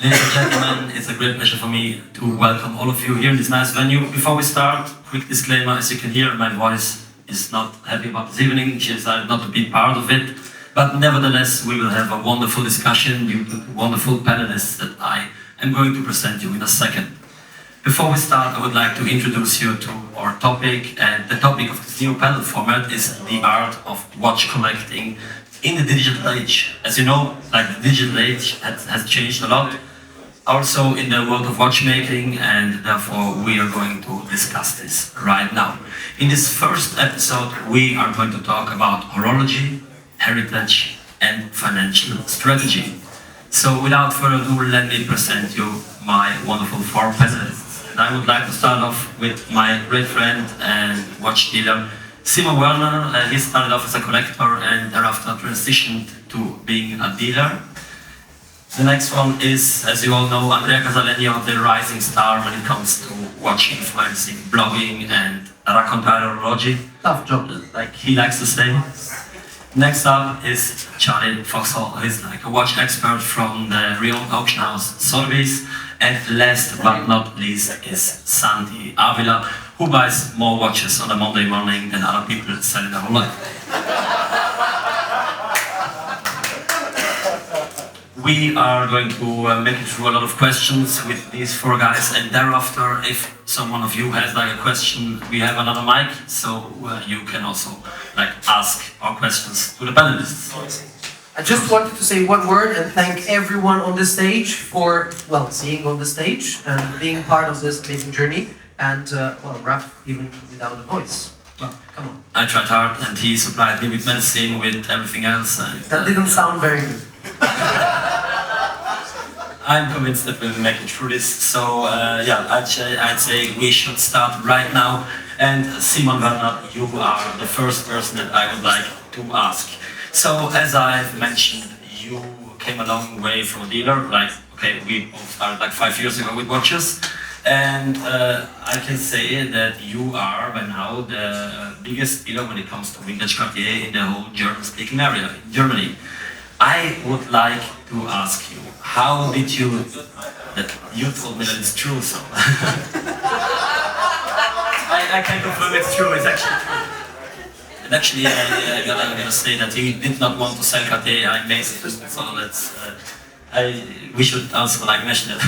Ladies and gentlemen, it's a great pleasure for me to welcome all of you here in this nice venue. Before we start, quick disclaimer, as you can hear, my voice is not happy about this evening. She decided not to be part of it. But nevertheless, we will have a wonderful discussion with wonderful panelists that I am going to present you in a second. Before we start, I would like to introduce you to our topic, and the topic of this new panel format is the art of watch collecting in the digital age. As you know, like the digital age has changed a lot, also in the world of watchmaking, and therefore we are going to discuss this right now. In this first episode, we are going to talk about horology, heritage, and financial strategy. So without further ado, let me present you my wonderful four panelists. And I would like to start off with my great friend and watch dealer, Simon Werner. He started off as a collector and thereafter transitioned to being a dealer. The next one is, as you all know, IamCasa, the rising star when it comes to watch influencing, blogging, and racontar horology. Tough job, like he likes to say. Next up is Charlie Foxhall, who is like a watch expert from the renowned auction house Sotheby's. And last but not least is Santi Avila, who buys more watches on a Monday morning than other people selling their whole life. We are going to make it through a lot of questions with these four guys, and thereafter, if someone of you has like a question, we have another mic, so you can also like ask our questions to the panelists. I just wanted to say one word and thank everyone on the stage for, well, seeing on the stage and being part of this amazing journey. And, well, Raf, even without a voice. Well, come on. I tried hard, and he supplied me with medicine, with everything else. And, that didn't sound very good. I'm convinced that we'll make it through this. So, yeah, I'd say we should start right now. And Simon Werner, you are the first person that I would like to ask. So, as I've mentioned, you came a long way from a dealer. Like, okay, we both started like 5 years ago with watches. And I can say that you are by now the biggest dealer when it comes to vintage Cartier in the whole German-speaking area in Germany. I would like to ask you, how did you, that you told me that it's true, so I can confirm it's true, it's actually true. And actually, I'm gonna say that he did not want to sell Cartier, I made it, so that's, we should also like mention it.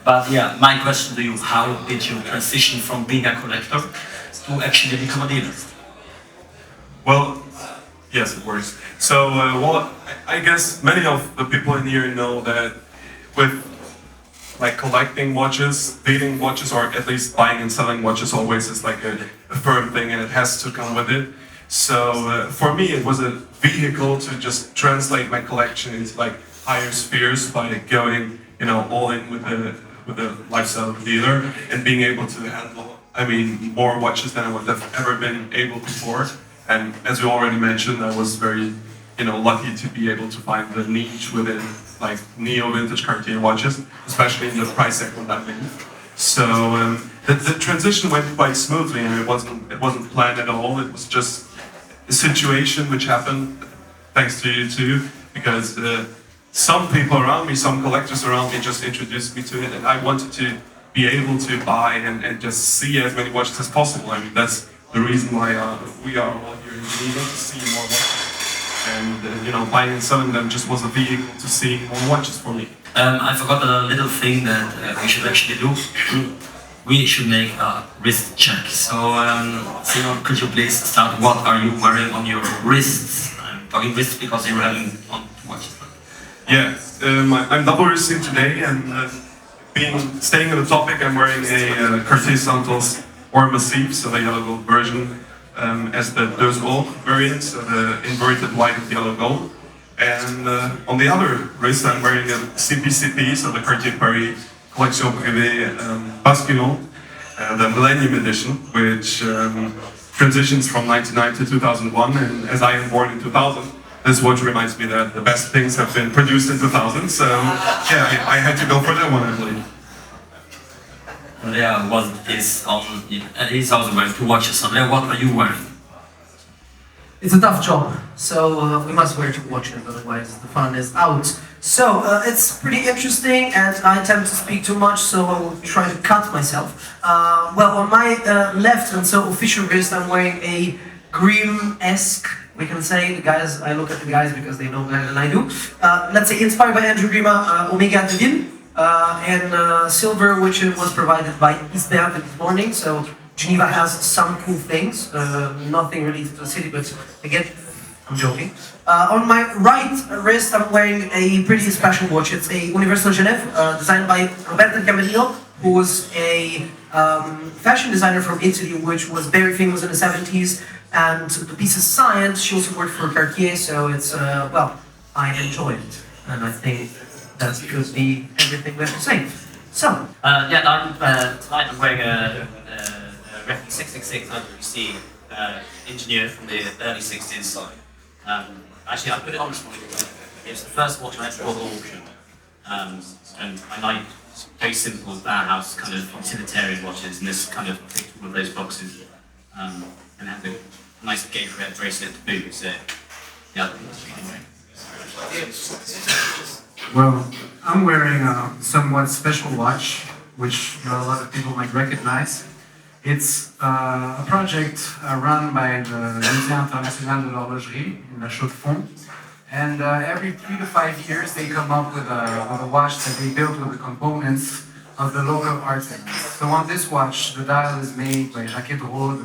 But yeah, my question to you, how did you transition from being a collector to actually become a dealer? Well, yes, it works. So, well, I guess many of the people in here know that with like collecting watches, dealing watches, or at least buying and selling watches always is like a firm thing, and it has to come with it. So for me, it was a vehicle to just translate my collection into like higher spheres by going, you know, all in with the lifestyle of a dealer and being able to handle, I mean, more watches than I would have ever been able before. And as you already mentioned, I was very, you know, lucky to be able to find the niche within like neo-vintage Cartier watches, especially in the price segment I'm in. So the transition went quite smoothly, and it wasn't planned at all. It was just a situation which happened thanks to you too, because some people around me, some collectors around me just introduced me to it, and I wanted to be able to buy and just see as many watches as possible. I mean, that's the reason why we are all here in Geneva, to see more watches. And, you know, buying and selling them just was a vehicle to see more watches for me. I forgot a little thing that we should actually do. We should make a wrist check. So, Simon, could you please start? What are you wearing on your wrists? I'm talking wrists because you're having on watches. Yeah, I'm double wristing today, and staying on the topic, I'm wearing a Cartier Santos or Massif, so the yellow gold version, as the Deux Gold variant, so the inverted white with yellow gold. And on the other wrist, I'm wearing a CPCP, so the Cartier Paris Collection Privée Basculon, the Millennium Edition, which transitions from 1999 to 2001. And as I am born in 2000, this watch reminds me that the best things have been produced in 2000. So yeah, I had to go for that one, I believe. He's also wearing two watches. So what are you wearing? It's a tough job, so we must wear to watch it, otherwise the fun is out. So it's pretty interesting, and I tend to speak too much, so I will try to cut myself. Well, on my left and so official wrist, I'm wearing a Grimm-esque, we can say. The guys, I look at the guys because they know better than I do. Let's say inspired by Andrew Grima, Omega Deville, and silver, which was provided by Isbert this morning. So Geneva has some cool things, nothing related to the city, but again, I'm joking. On my right wrist, I'm wearing a pretty special watch. It's a Universal Genève, designed by Roberto Camerino, who was a fashion designer from Italy, which was very famous in the 70s. And the piece is science. She also worked for Cartier, so it's, well, I enjoy it. And I think that could be everything we have to say. So. Tonight I'm wearing a Ref 666 IWC engineer from the early 60s. Actually, I put it on this morning because it's the first watch I ever bought at auction. And I like very simple Bauhaus kind of utilitarian watches, and this kind of ticked all of those boxes. And had a nice gauge red bracelet to boot, so yeah. Well, I'm wearing a somewhat special watch, which a lot of people might recognize. It's a project run by the Musée International de l'Horologerie in La Chaux-de-Fonds. And every 3 to 5 years they come up with a watch that they build with the components of the local artisans. So on this watch, the dial is made by Jacques Dreux,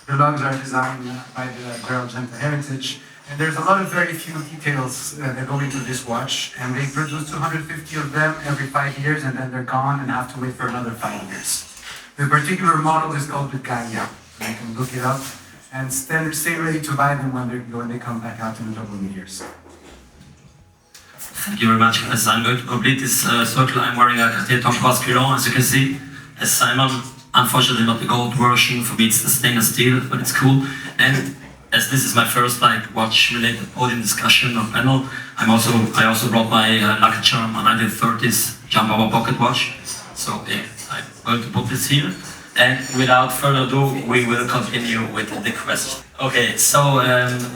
the lugs are designed by the Belgian Heritage. And there's a lot of very few details that go into this watch, and they produce 250 of them every 5 years, and then they're gone and have to wait for another 5 years. The particular model is called the Gaia. You can look it up and stay ready to buy them when they come back out in a couple of years. Thank you very much. As I'm going to complete this circle, I'm wearing a Cartier Tempoise Pilon, as you can see. As Simon, unfortunately not the gold version, for me it's the stainless steel, but it's cool. And as this is my first watch-related podium discussion or panel, I also brought my Lucky Charm, a 1930s jump over pocket watch. So yeah, I'm going to put this here. And without further ado, we will continue with the question. Okay, so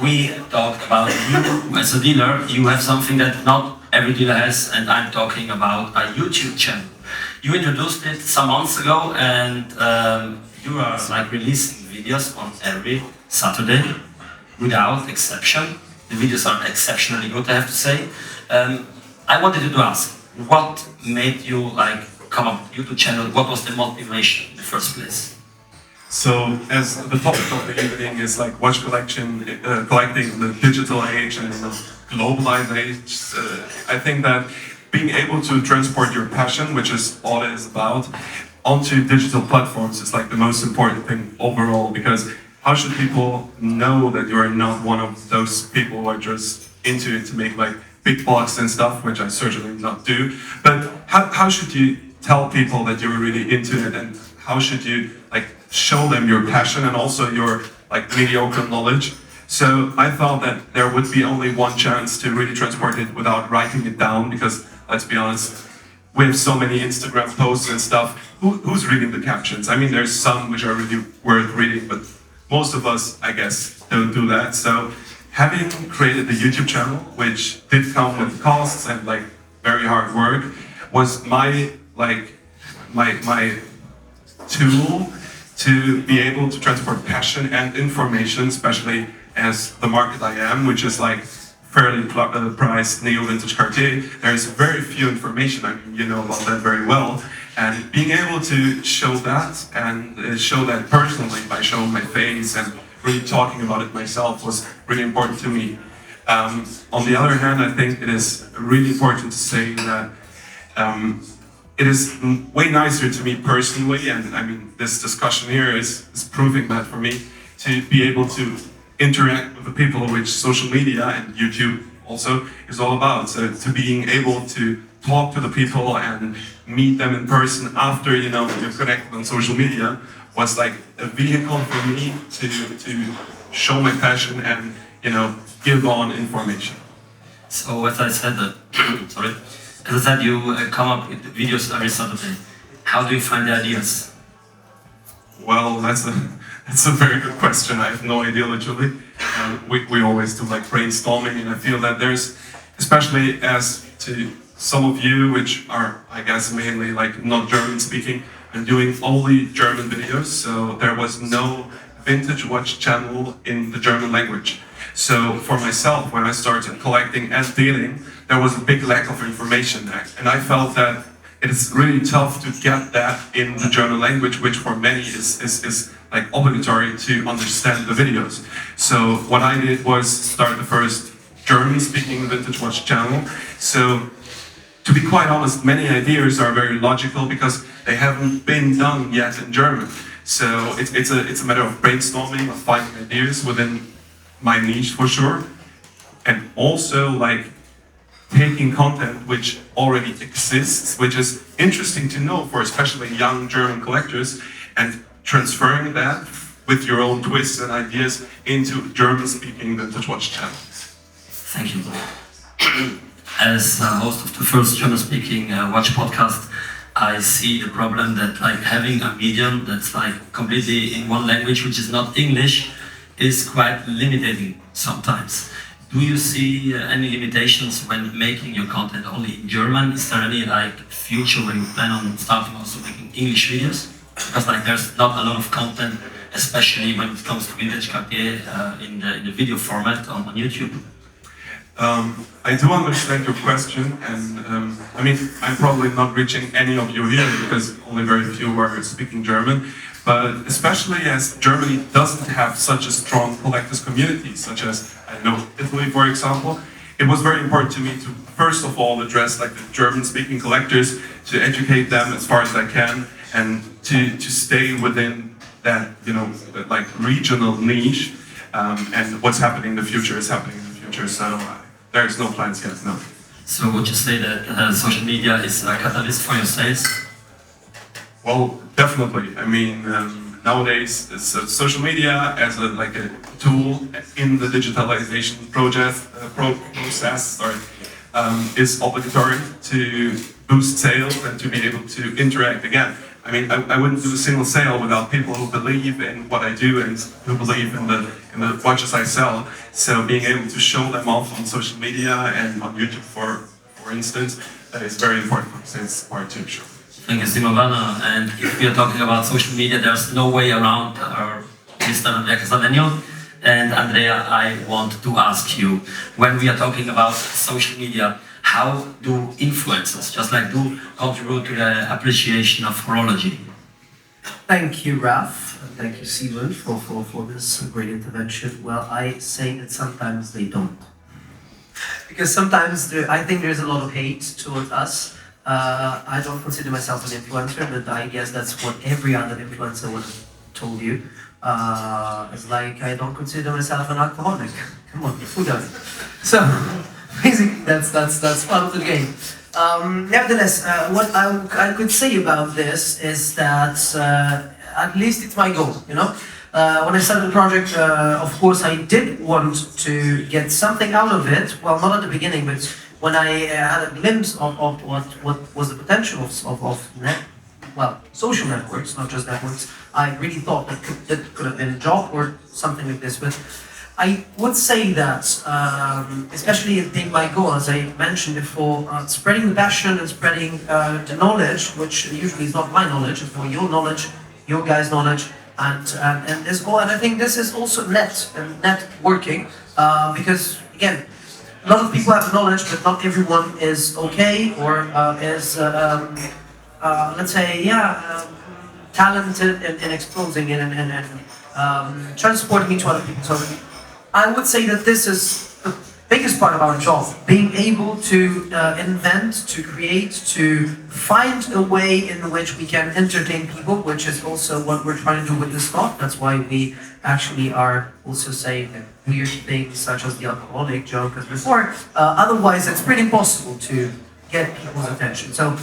we talked about you as a dealer. You have something that not every dealer has, and I'm talking about a YouTube channel. You introduced it some months ago, and you are releasing videos on every Saturday, without exception. The videos are exceptionally good, I have to say. I wanted to ask, what made you come up with YouTube channel? What was the motivation in the first place? So, as the topic of the evening is watch collecting in the digital age and in the globalized age, I think that being able to transport your passion, which is all it is about, onto digital platforms is the most important thing overall, because how should people know that you are not one of those people who are just into it to make big bucks and stuff, which I certainly not do, but how should you tell people that you're really into it, and how should you show them your passion and also your mediocre knowledge? So I thought that there would be only one chance to really transport it without writing it down, because let's be honest, we have so many Instagram posts and stuff. Who's reading the captions? I mean, there's some which are really worth reading, but most of us, I guess, don't do that. So having created the YouTube channel, which did come with costs and very hard work, was my tool to be able to transport passion and information, especially as the market I am, which is fairly priced neo-vintage Cartier. There's very few information. I mean, you know about that very well. And being able to show that and show that personally by showing my face and really talking about it myself was really important to me. On the other hand, I think it is really important to say that it is way nicer to me personally, and I mean, this discussion here is proving that for me, to be able to interact with the people, which social media and YouTube also is all about. So to being able to talk to the people and meet them in person after you're connected on social media was a vehicle for me to show my passion and give on information. So as I said, as I said, you come up with videos every Saturday. How do you find the ideas? Well, It's a very good question. I have no idea, literally. We always do like brainstorming, and I feel that there's, especially as to some of you, which are, I guess, mainly like not German speaking, and doing only German videos, so there was no vintage watch channel in the German language. So for myself, when I started collecting and dealing, there was a big lack of information there, and I felt that it is really tough to get that in the German language, which for many is like obligatory to understand the videos. So what I did was start the first German-speaking vintage watch channel. So to be quite honest, many ideas are very logical because they haven't been done yet in German. So it's a matter of brainstorming, of finding ideas within my niche for sure, and also like taking content which already exists, which is interesting to know for especially young German collectors, and transferring that with your own twists and ideas into German-speaking vintage watch channels. Thank you. As host of the first German-speaking watch podcast, I see the problem that like having a medium that's like completely in one language, which is not English, is quite limiting sometimes. Do you see any limitations when making your content only in German? Is there any like future where you plan on starting also making English videos? Because like there's not a lot of content, especially when it comes to vintage Cartier in the video format on YouTube. I do understand your question, and I mean, I'm probably not reaching any of you here because only very few are speaking German, but especially as Germany doesn't have such a strong collectors community, such as, I know, Italy, for example, it was very important to me to, first of all, address like the German-speaking collectors, to educate them as far as I can, and to stay within that, you know, like regional niche, and what's happening in the future is happening in the future, so there's no plans yet, no. So would you say that social media is a catalyst for your sales? Well, definitely. I mean, nowadays, social media as a tool in the digitalization process is obligatory to boost sales and to be able to interact again. I mean, I wouldn't do a single sale without people who believe in what I do and who believe in the watches I sell. So being able to show them off on social media and on YouTube, for instance, is very important for sales part too, sure. Thank you, Werner. And if we are talking about social media, there's no way around our Mr. IamCasa Event. And Andrea, I want to ask you, when we are talking about social media, how do influencers, just like do, contribute to the appreciation of horology? Thank you, Raf, and thank you, Steven, for this great intervention. Well, I say that sometimes they don't. Because sometimes I think there's a lot of hate towards us. I don't consider myself an influencer, but I guess that's what every other influencer would have told you. It's like I don't consider myself an alcoholic. Come on, who does? So, basically, that's part of the game. Nevertheless, what I could say about this is that at least it's my goal, you know? When I started the project, of course, I did want to get something out of it. Well, not at the beginning, but when I had a glimpse of what was the potential of social networks, not just networks, I really thought that could have been a job or something like this. But I would say that, especially it being my goal, as I mentioned before, spreading the passion and spreading the knowledge, which usually is not my knowledge, it's more your knowledge, your guys' knowledge, and I think this is also networking, because again, a lot of people have knowledge, but not everyone is okay or is let's say talented in exposing it and transporting it to other people. So I would say that this is the biggest part of our job, being able to invent, to create, to find a way in which we can entertain people, which is also what we're trying to do with this talk. That's why we actually are also saying weird things such as the alcoholic joke as before. Otherwise, it's pretty impossible to get people's attention. So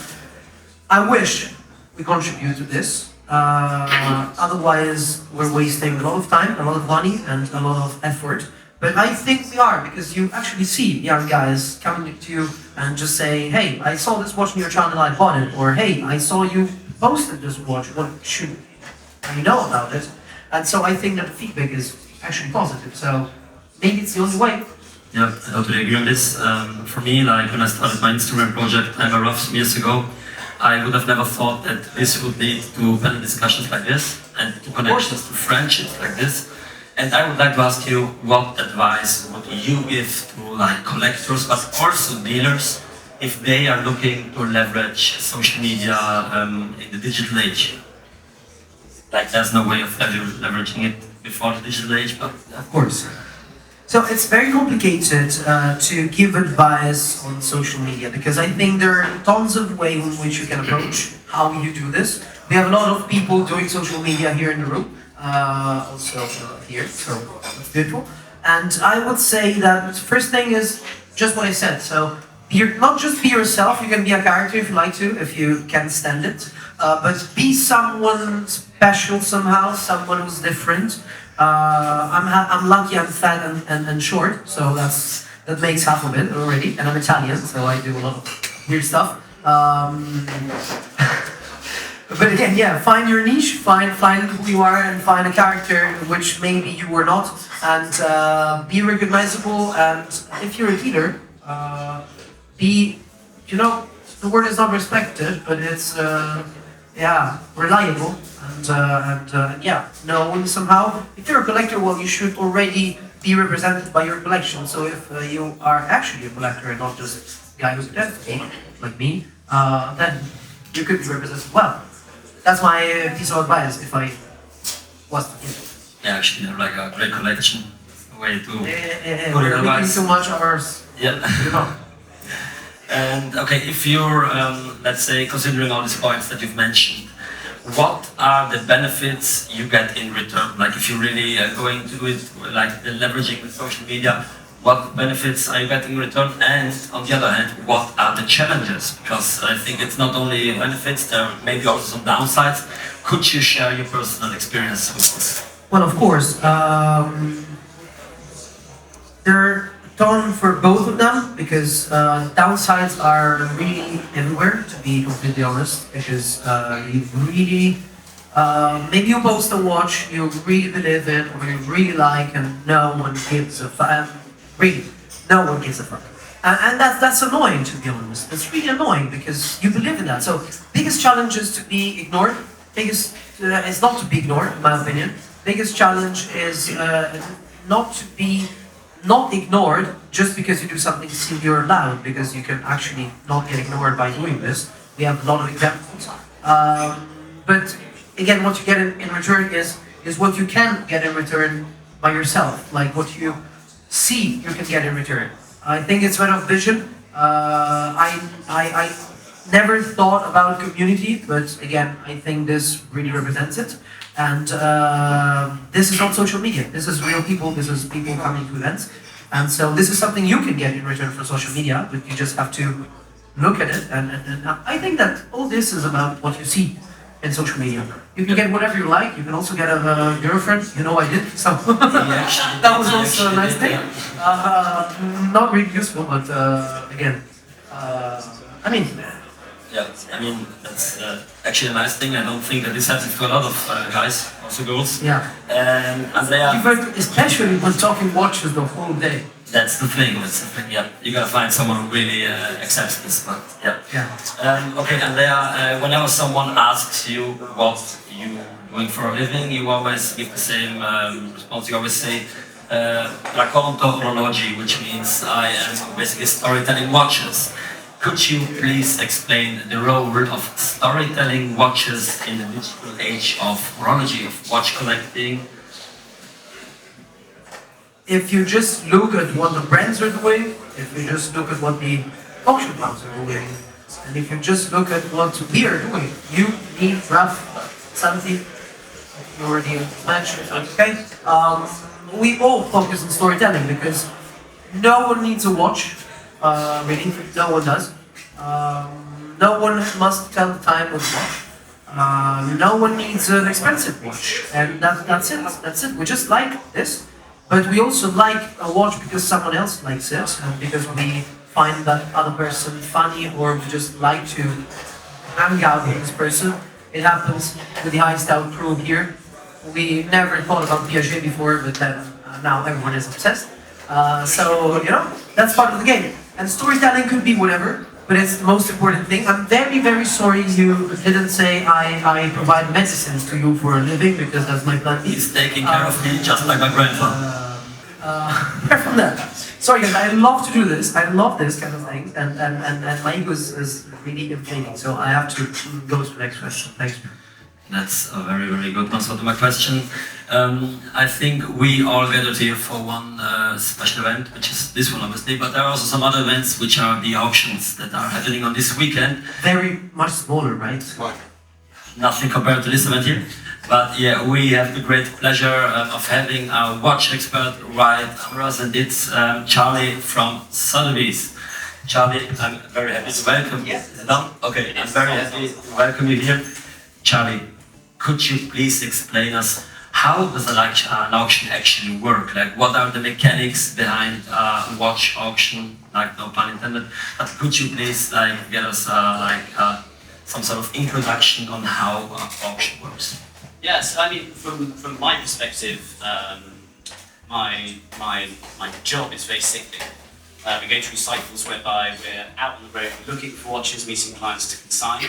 I wish we contribute to this. Otherwise, we're wasting a lot of time, a lot of money, and a lot of effort. But I think we are, because you actually see young guys coming to you and just saying, hey, I saw this watch on your channel, I bought it. Or, hey, I saw you posted this watch, what should I know about it? And so I think that the feedback is actually positive. So maybe it's the only way. Yeah, I totally agree on this. For me, like when I started my Instagram project, TimeByRaf, some years ago, I would have never thought that this would lead to panel discussions like this and to connections, to friendships like this. And I would like to ask you, what advice would you give to like collectors, but also dealers, if they are looking to leverage social media in the digital age? Like there's no way of leveraging it before the digital age, but Of course. So it's very complicated to give advice on social media because I think there are tons of ways in which you can approach how you do this. We have a lot of people doing social media here in the room, also here, so it's beautiful. And I would say that the first thing is just what I said. So you're not just be yourself, you can be a character if you like to, if you can stand it, but be someone special somehow, someone who's different. I'm lucky I'm fat and short, so that makes half of it already, and I'm Italian, so I do a lot of weird stuff. But again, yeah, find your niche, find who you are, and find a character which maybe you were not, and be recognizable. And if you're a dealer, be, the word is not respected, but it's reliable. And known somehow. If you're a collector, well, you should already be represented by your collection. So if you are actually a collector and not just a guy who's identity, like me, then you could be represented well. That's my piece of advice if I was to give. yeah, actually, you have like a great collection. Way to put it We're otherwise. making too much of ours. Yeah. And okay, if you're, let's say, considering all these points that you've mentioned, what are the benefits you get in return? Like if you're really going to it, like the leveraging with social media, what benefits are you getting in return? And on the other hand, what are the challenges? Because I think it's not only benefits, there may be also some downsides. Could you share your personal experience with this? Well, of course. There are a ton for both of them because downsides are really everywhere, to be completely honest. Because you really, maybe you post a watch you really believe in or you really like, and no one gives a fuck. Really, no one gives a fuck. And that's annoying, to be honest. It's really annoying because you believe in that. So, biggest challenge is to be ignored. Biggest is not to be ignored, in my opinion. Biggest challenge is not to be not ignored just because you do something silly or loud, because you can actually not get ignored by doing this. We have a lot of examples. But again, what you get in return is what you can get in return by yourself, like what you see you can get in return. I think it's one of vision. I never thought about community, but again, I think this really represents it. And this is not social media. This is real people. This is people coming to events. And so this is something you can get in return for social media, but you just have to look at it. And I think that all this is about what you see in social media. You can get whatever you like. You can also get a girlfriend. I did. So that was also a nice thing. Not really useful, but again, Yeah, I mean, that's actually a nice thing. I don't think that this happens to a lot of guys, also girls. Yeah. And they are, Especially when talking watches the whole day. that's the thing, yeah. You gotta find someone who really accepts this, but yeah. Yeah. Okay, and whenever someone asks you what you're doing for a living, you always give the same response. You always say, racconto horology, which means I am basically storytelling watches. Could you please explain the role of storytelling watches in the digital age of horology, of watch collecting? If you just look at what the brands are doing, if you just look at what the auction houses are doing, and if you just look at what we are doing, you, me, Raf, Santi, you already mentioned, okay? We all focus on storytelling because no one needs a watch. Really, no one does. No one must tell the time with a watch. No one needs an expensive watch, and that's it. That's it. We just like this, but we also like a watch because someone else likes it, and because we find that other person funny, or we just like to hang out with this person. It happens with the High Style crew here. we never thought about Piaget before, but then now everyone is obsessed. So, you know, that's part of the game. And storytelling could be whatever, but it's the most important thing. I'm very, very sorry you didn't say I provide medicine to you for a living, because that's my plan. He's taking care of me just like my grandfather. Apart from that, sorry guys, I love to do this. I love this kind of thing, and my ego is really inflating. So I have to go to the next question. Thanks. That's a very, very good answer to my question. I think we all gathered here for one special event, which is this one obviously, but there are also some other events which are the auctions that are happening on this weekend. Very much smaller, right? Nothing compared to this event here. But yeah, we have the great pleasure of having our watch expert right over us, and it's Charlie from Sotheby. Charlie, I'm very happy to welcome you. No? Okay, I'm very happy to welcome you here. Charlie, could you please explain us how does an auction actually work? Like, what are the mechanics behind a watch auction? Like, no pun intended. But could you please get us some sort of introduction on how an auction works? Yes, I mean, from my perspective, my job is very cyclic. We go through cycles whereby we're out on the road looking for watches, meeting clients to consign.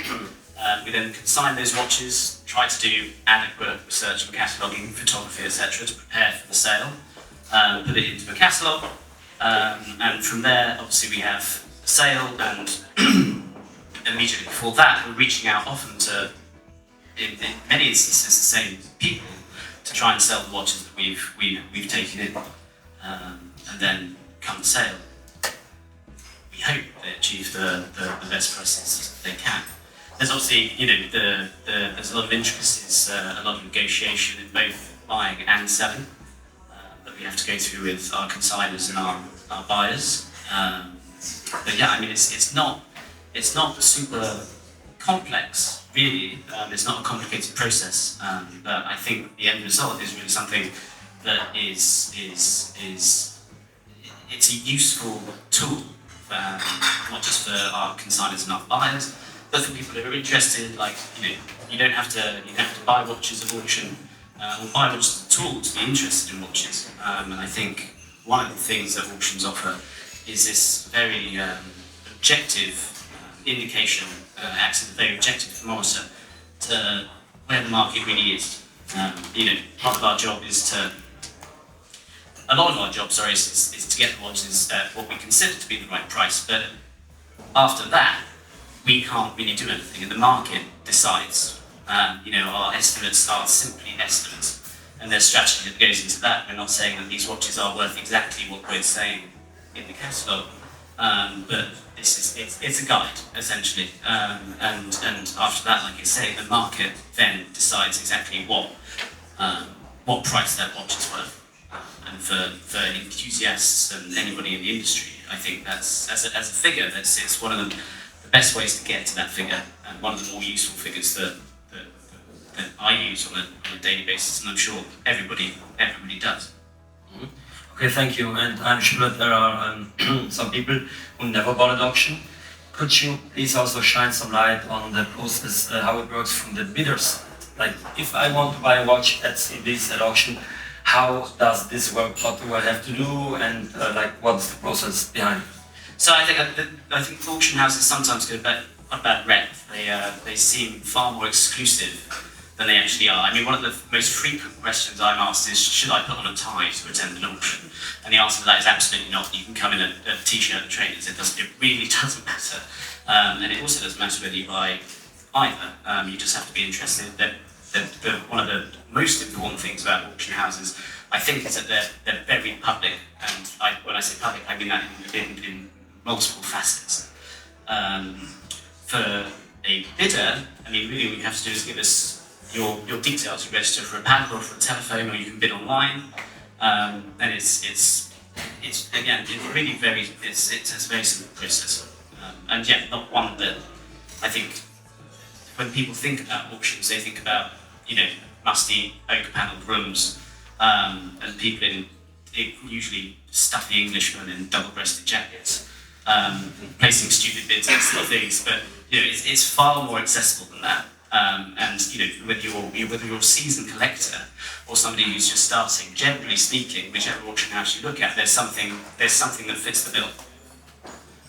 We then consign those watches, try to do adequate research and cataloguing, photography, etc. to prepare for the sale, put it into a catalogue, and from there, obviously, we have the sale, and immediately before that, we're reaching out often to, in many instances, the same people to try and sell the watches that we've taken in, and then come the sale, we hope they achieve the best prices they can. There's obviously, you know, there's a lot of intricacies, a lot of negotiation in both buying and selling that we have to go through with our consigners and our buyers. But yeah, I mean, it's not super complex, really. It's not a complicated process, but I think the end result is really something that is it's a useful tool, not just for our consigners and our buyers, but for people who are interested. Like, you know, you don't have to buy watches at auction, or buy watches at all to be interested in watches. And I think one of the things that auctions offer is this very objective indication, acts as a very objective thermometer to where the market really is. You know, part of our job is to, a lot of our job, sorry, is to get the watches at what we consider to be the right price. But after that, we can't really do anything, and the market decides. You know, our estimates are simply estimates, and there's strategy that goes into that. We're not saying that these watches are worth exactly what we're saying in the catalogue, but it's a guide essentially. And after that, like I say, the market then decides exactly what price that watch is worth. And for enthusiasts and anybody in the industry, I think that's as a figure, it's one of the best ways to get to that figure, and one of the more useful figures that I use on a daily basis, and I'm sure everybody does. Mm-hmm. Okay, thank you. And I'm sure that there are some people who never bought at auction. Could you please also shine some light on the process, how it works from the bidder's side? Like, if I want to buy a watch at this at auction, how does this work? What do I have to do? And what's the process behind it? So I think auction houses sometimes get a bad rep. They seem far more exclusive than they actually are. I mean, one of the most frequent questions I'm asked is, should I put on a tie to attend an auction? And the answer to that is absolutely not. You can come in a t-shirt and trainers. It really doesn't matter. And it also doesn't matter whether you buy either. You just have to be interested. One of the most important things about auction houses, I think, is that they're very public. And when I say public, I mean that in multiple facets. For a bidder, I mean, really what you have to do is give us your details. You register for a panel or for a telephone, or you can bid online. And it's again, it's really it's a very simple process. And yet not one that I think when people think about auctions, they think about, you know, musty oak-panelled rooms, and people in usually stuffy Englishmen in double-breasted jackets, placing stupid bids and sort of things. But you know, it's far more accessible than that. And you know, whether you're a seasoned collector or somebody who's just starting. Generally speaking, whichever auction house you look at, there's something that fits the bill.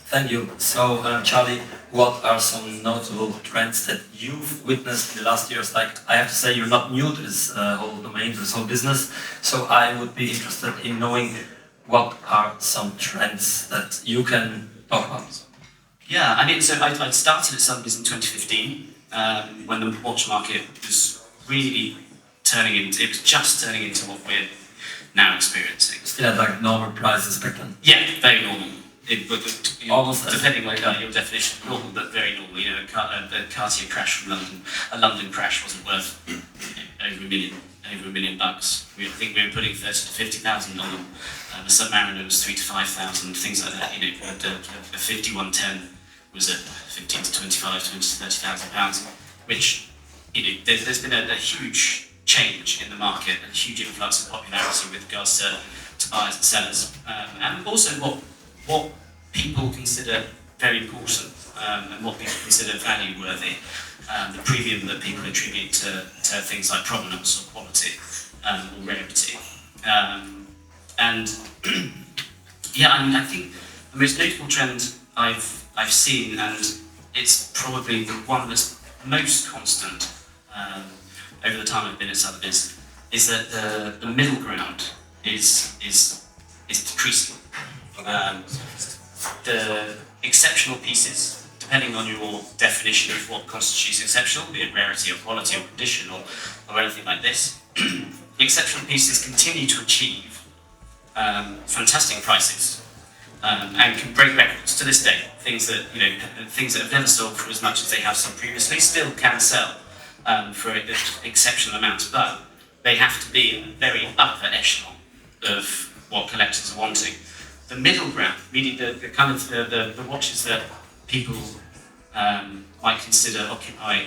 Thank you. So, Charlie, what are some notable trends that you've witnessed in the last years? Like, I have to say, you're not new to this whole domain, to this whole business. So, I would be interested in knowing what are some trends that you can talk about. Yeah, I mean, so I started at Sotheby's in 2015 when the watch market was really it was just turning into what we're now experiencing. Still at like normal prices back then? Yeah, very normal. Almost depending on your definition of normal, but very normal. You know, the Cartier crash from London, a London crash wasn't worth over $1 million. I think we were putting 30 to 50,000 on them. The Submariner was 3 to 5,000, things like that. You know, a 5110 was at 15 to 25, 20 to 30,000 pounds, which, you know, there's been a huge change in the market and a huge influx of popularity with regards to buyers and sellers, and also what people consider very important and what people consider value worthy, the premium that people attribute to things like provenance or quality or rarity. And yeah, I mean, I think the most notable trend I've seen, and it's probably the one that's most constant over the time I've been at Sotheby's, is that the middle ground is decreasing. The exceptional pieces, depending on your definition of what constitutes exceptional, be it rarity or quality or condition or anything like this, the exceptional pieces continue to achieve fantastic prices and can break records to this day. Things that have never sold for as much as they have sold previously still can sell for exceptional amounts, but they have to be in the very upper echelon of what collectors are wanting. The middle ground, meaning the kind of the watches that people might consider occupy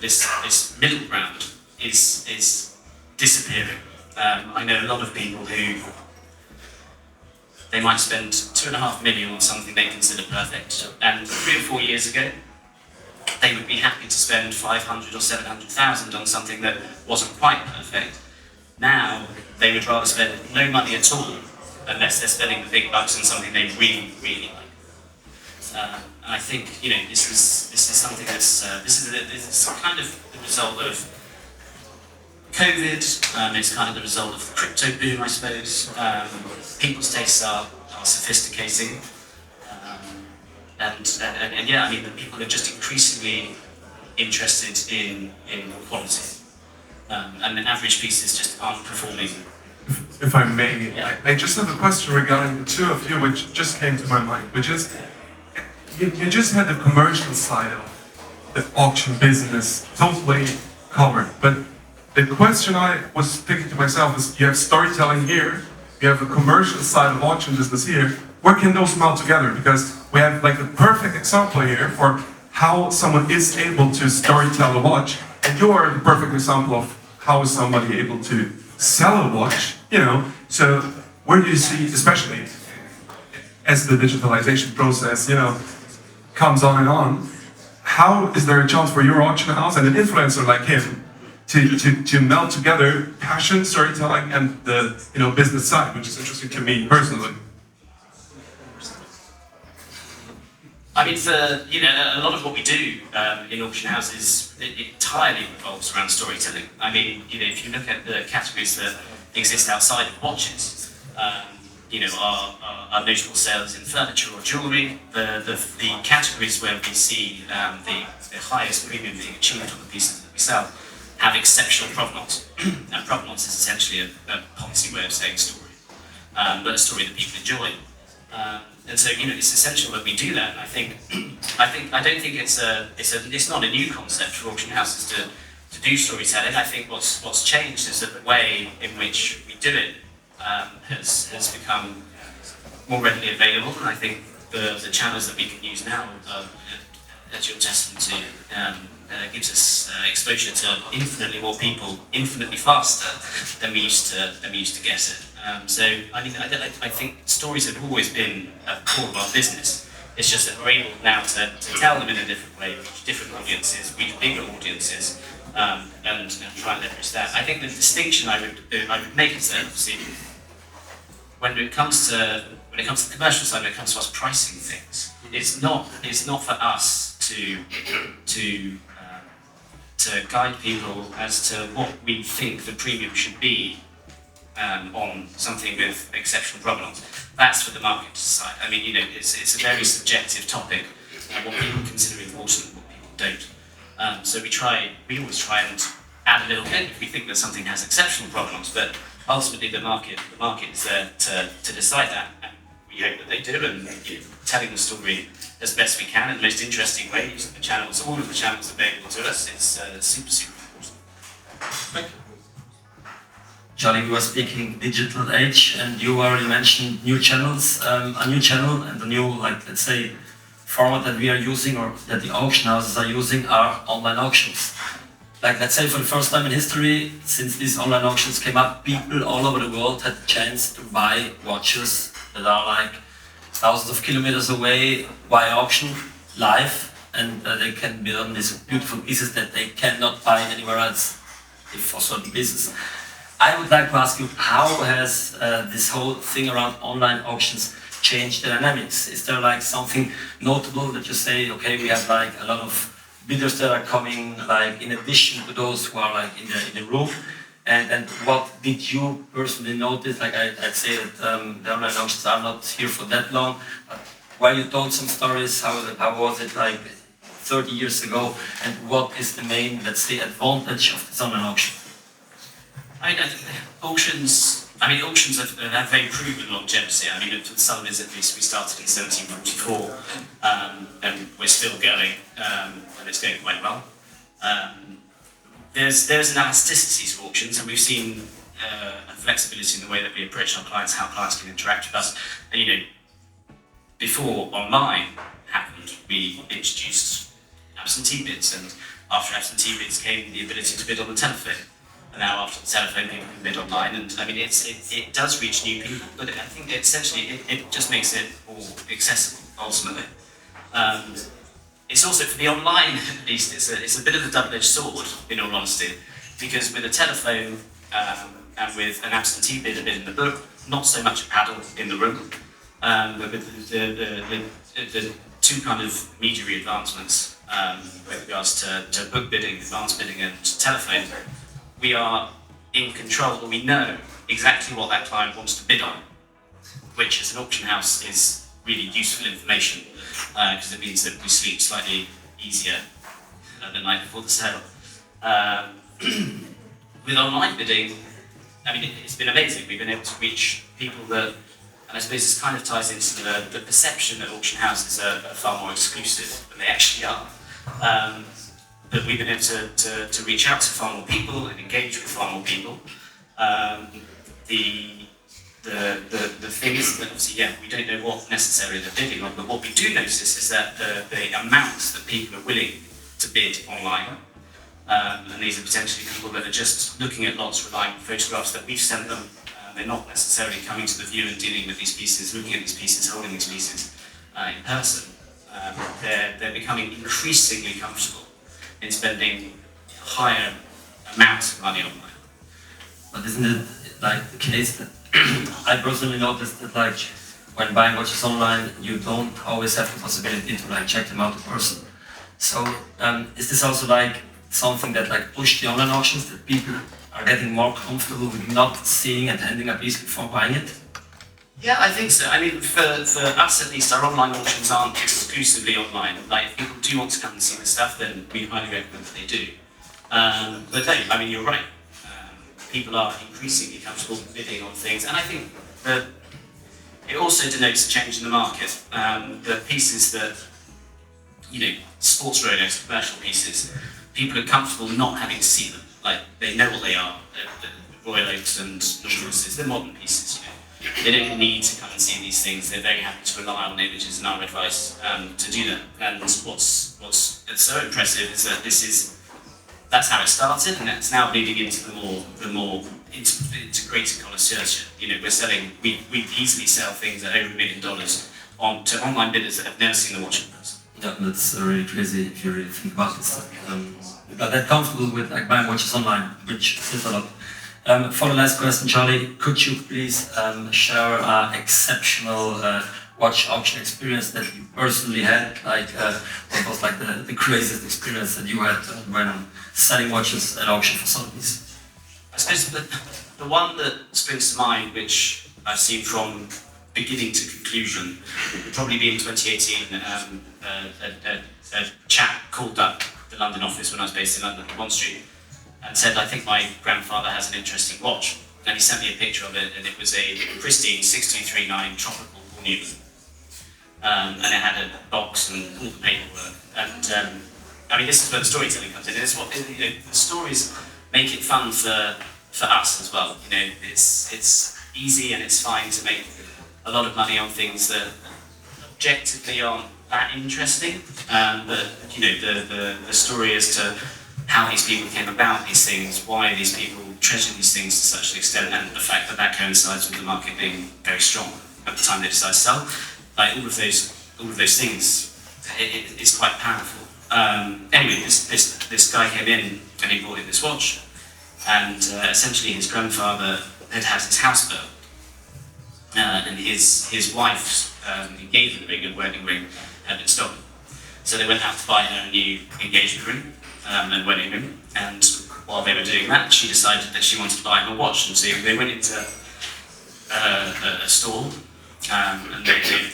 this middle ground is disappearing. I know a lot of people who they might spend $2.5 million on something they consider perfect, and 3 or 4 years ago they would be happy to spend 500 or 700,000 on something that wasn't quite perfect. Now they would rather spend no money at all unless they're spending the big bucks on something they really, really like. And I think, you know, this is something that's this is kind of the result of COVID. It's kind of the result of the crypto boom, I suppose. People's tastes are sophisticating, and yeah, I mean, people are just increasingly interested in quality, and the average pieces just aren't performing. If I may, I just have a question regarding the two of you, which just came to my mind, which is, you just had the commercial side of the auction business totally covered, but the question I was thinking to myself is, you have storytelling here, you have a commercial side of auction business here, where can those meld together? Because we have like a perfect example here for how someone is able to storytell a watch, and you are the perfect example of how is somebody able to sell a watch, you know. So where do you see, especially as the digitalization process, you know, comes on and on, how is there a chance for your auction house and an influencer like him to meld together passion, storytelling, and the, you know, business side, which is interesting to me personally? I mean, you know, a lot of what we do in auction houses, it entirely revolves around storytelling. I mean, you know, if you look at the categories that exist outside of watches, you know, our notable sales in furniture or jewellery, the categories where we see the highest premium being achieved on the pieces that we sell have exceptional provenance. And provenance is essentially a policy way of saying story, but a story that people enjoy. And so, you know, it's essential that we do that. And I don't think it's not a new concept for auction houses to do storytelling. I think what's changed is that the way in which we do it has become more readily available. And I think the channels that we can use now, as you're testament to, gives us exposure to infinitely more people, infinitely faster than we used to get it. So I mean, I think stories have always been a core of our business. It's just that we're able now to tell them in a different way, reach different audiences, reach bigger audiences, and try and leverage that. I think the distinction I would make is that obviously when it comes to the commercial side, when it comes to us pricing things, it's not for us to guide people as to what we think the premium should be on something with exceptional provenance. That's for the market to decide. I mean, it's a very subjective topic, what people consider important and what people don't. So we always try and add a little bit if we think that something has exceptional provenance, but ultimately the market is there to decide that, and we hope that they do, and telling the story as best we can in the most interesting way, using the channels, all of the channels available to us, is super, super important. Thank you. Charlie, you are speaking digital age, and you already mentioned new channels, a new channel and a new, let's say, format that we are using or that the auction houses are using are online auctions. Let's say for the first time in history, since these online auctions came up, people all over the world had the chance to buy watches that are thousands of kilometers away via auction live, and they can be on these beautiful pieces that they cannot buy anywhere else for certain pieces. I would like to ask you, how has this whole thing around online auctions changed the dynamics? Is there something notable that you say, okay, we have a lot of bidders that are coming in addition to those who are in the room? And what did you personally notice? I'd say that the online auctions are not here for that long, but while you told some stories, how was it 30 years ago, and what is the main, let's say, advantage of this online auction? I think auctions have very proven longevity. I mean, for the Sotheby's at least, we started in 1744, and we're still going, and it's going quite well. There's an elasticity to auctions, and we've seen a flexibility in the way that we approach our clients, how clients can interact with us. And before online happened, we introduced absentee bids, and after absentee bids came the ability to bid on the telephone. And now after the telephone, people can bid online, and I mean, it does reach new people, but I think essentially it just makes it more accessible, ultimately. It's also, for the online at least, it's a bit of a double-edged sword, in all honesty, because with a telephone and with an absentee bid in the book, not so much a paddle in the room, but with the two kind of media advancements with regards to book bidding, advanced bidding, and telephone, we are in control, and we know exactly what that client wants to bid on, which as an auction house is really useful information, because it means that we sleep slightly easier the night before the sale. With online bidding, I mean, it's been amazing. We've been able to reach people that, and I suppose this kind of ties into the perception that auction houses are far more exclusive than they actually are. But we've been able to reach out to far more people and engage with far more people. The thing is that obviously, we don't know what necessarily they're bidding on, but what we do notice is that the amounts that people are willing to bid online, and these are potentially people that are just looking at lots, relying on photographs that we've sent them. They're not necessarily coming to the view and dealing with these pieces, looking at these pieces, holding these pieces in person. They're becoming increasingly comfortable in spending higher amounts of money online. But isn't it the case that I personally noticed that when buying watches online, you don't always have the possibility to check them out in person. So is this also something that pushed the online auctions, that people are getting more comfortable with not seeing and handling a piece before buying it? Yeah, I think so. I mean, for us at least, our online auctions aren't exclusively online. If people do want to come and see the stuff, then we highly recommend that they do. But no, I mean, you're right. People are increasingly comfortable bidding on things, and I think that it also denotes a change in the market. The pieces that, sports Rolex, commercial pieces, people are comfortable not having to see them. They know what they are. The Royal Oaks and Nautiluses, they're modern pieces, They don't need to come and see these things. They're very happy to rely on images and our advice to do that. And what's so impressive is that that's how it started, and it's now bleeding into the more integrated connoisseurship. We easily sell things at over $1 million to online bidders that have never seen the watch in person. Yeah, that's really crazy if you really think about it. But that comfortable with like buying watches online, which is a lot. For the last question, Charlie, could you please share an exceptional watch auction experience that you personally had? Like, what was like the craziest experience that you had when selling watches at auction for Sotheby's? I suppose the one that springs to mind, which I've seen from beginning to conclusion, would probably be in 2018. A chap called up the London office when I was based in London, Bond Street, and said, I think my grandfather has an interesting watch. And he sent me a picture of it, and it was a pristine 6239 tropical Paul Newman. And it had a box and all the paperwork. And I mean, this is where the storytelling comes in. It's what, you know, the stories make it fun for us as well. You know, it's easy and it's fine to make a lot of money on things that objectively aren't that interesting. But you know, the story as to how these people came about these things, why these people treasure these things to such an extent, and the fact that that coincides with the market being very strong at the time they decide to sell. Like all of those things, it's quite powerful. Anyway, this guy came in and he bought in this watch, and essentially his grandfather had had his house burnt, and his wife's engagement ring and wedding ring had been stolen. So they went out to buy her a new engagement ring and wedding ring, and while they were doing that, she decided that she wanted to buy him a watch, and so they went into a store. And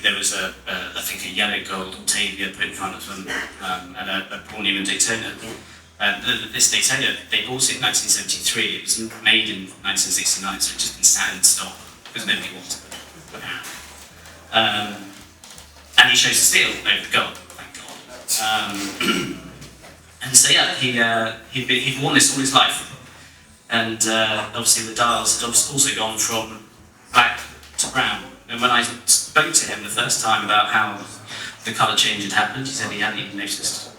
there was I think a yellow gold Octavia put in front of them, and a Paul Newman Daytona. This Daytona, they bought it in 1973. It was made in 1969, so it just been sat in stock because nobody wanted it. And he chose to steal over the gold, thank God. And so yeah, he'd worn this all his life, and obviously the dials had also gone from black to brown. And when I spoke to him the first time about how the colour change had happened, he said he hadn't even noticed.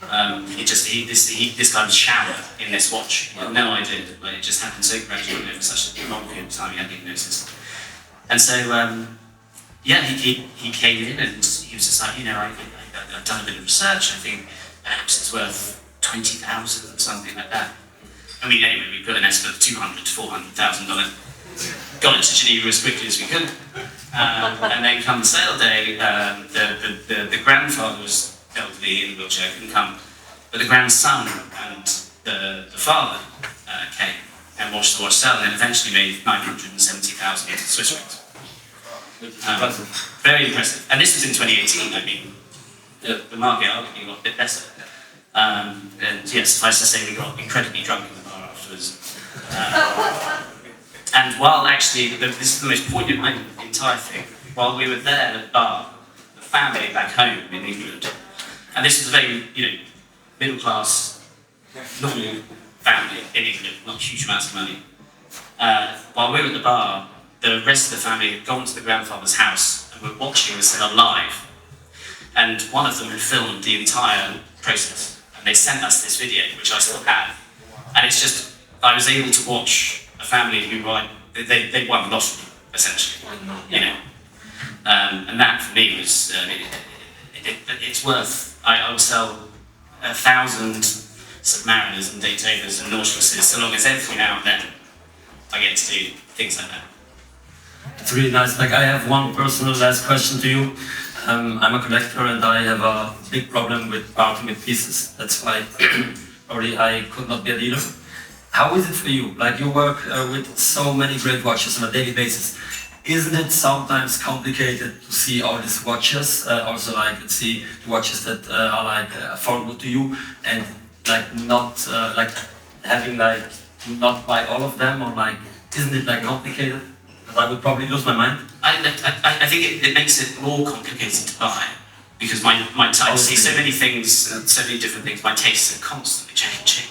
This guy would shower in this watch. He had no idea, but it just happened so gradually over such a long period of time he hadn't even noticed. And so, yeah, he came in and he was just like, you know, I've done a bit of research. I think perhaps it's worth 20,000 or something like that. I mean, anyway, we put an estimate of $200,000 to $400,000. Got it to Geneva as quickly as we could, and then come the sale day, the grandfather was elderly in a wheelchair, couldn't come, but the grandson and the father came and watched the watch sell, and then eventually made 970,000 Swiss francs. Very impressive. And this was in 2018. I mean, the market arguably got a bit better. And yes, suffice to say, we got incredibly drunk in the bar afterwards. And while actually, this is the most poignant moment of the entire thing, while we were there at the bar, the family back home in England, and this was a very, you know, middle class, normal family in England, not huge amounts of money. While we were at the bar, the rest of the family had gone to the grandfather's house and were watching the sale live. And one of them had filmed the entire process, and they sent us this video, which I still have. And it's just, I was able to watch a family who they won the lottery, essentially, you know. And that for me was, it's worth, I will sell 1,000 Submariners and Daytonas and Nautiluses so long as every now and then I get to do things like that. It's really nice. Like, I have one personal last question to you. I'm a collector and I have a big problem with parting with pieces. That's why probably I could not be a dealer. How is it for you? Like, you work with so many great watches on a daily basis. Isn't it sometimes complicated to see all these watches? Also, like, see the watches that are like affordable to you, and like not like having like not buy all of them, or like, isn't it like complicated? Because I would probably lose my mind. I think it makes it more complicated to buy, because my I see so many things, so many different things. My tastes are constantly changing.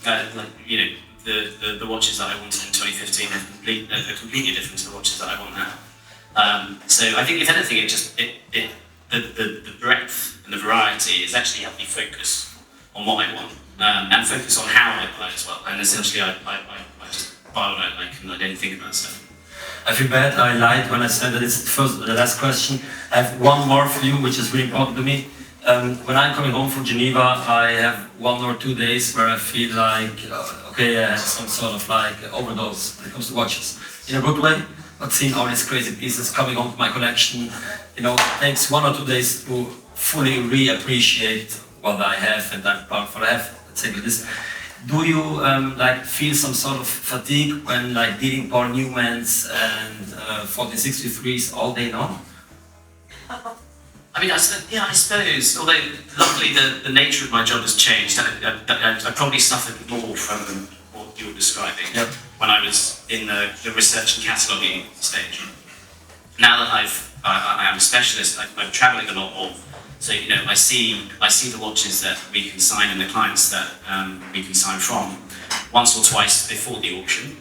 Like, you know, the watches that I wanted in 2015 are completely different to the watches that I want now. So I think if anything, the breadth and the variety has actually helped me focus on what I want, and focus on how I buy as well. And essentially, I just buy what I like, and I don't think about stuff. I feel bad, I lied when I said that it's the last question. I have one more for you, which is really important to me. When I'm coming home from Geneva, I have 1 or 2 days where I feel like, okay, I had some sort of like overdose when it comes to watches. In a good way, but seeing all these crazy pieces coming home to my collection, you know, it takes 1 or 2 days to fully re-appreciate what I have and I'm proud for I have, let's say like this. Do you like feel some sort of fatigue when like dealing Paul Newmans and 1463s all day long? I mean, I suppose, although luckily the nature of my job has changed, I probably suffered more from what you were describing when I was in the research and cataloguing stage. Now that I am a specialist, I'm travelling a lot more. So, you know, I see the watches that we can sign and the clients that we can sign from once or twice before the auction.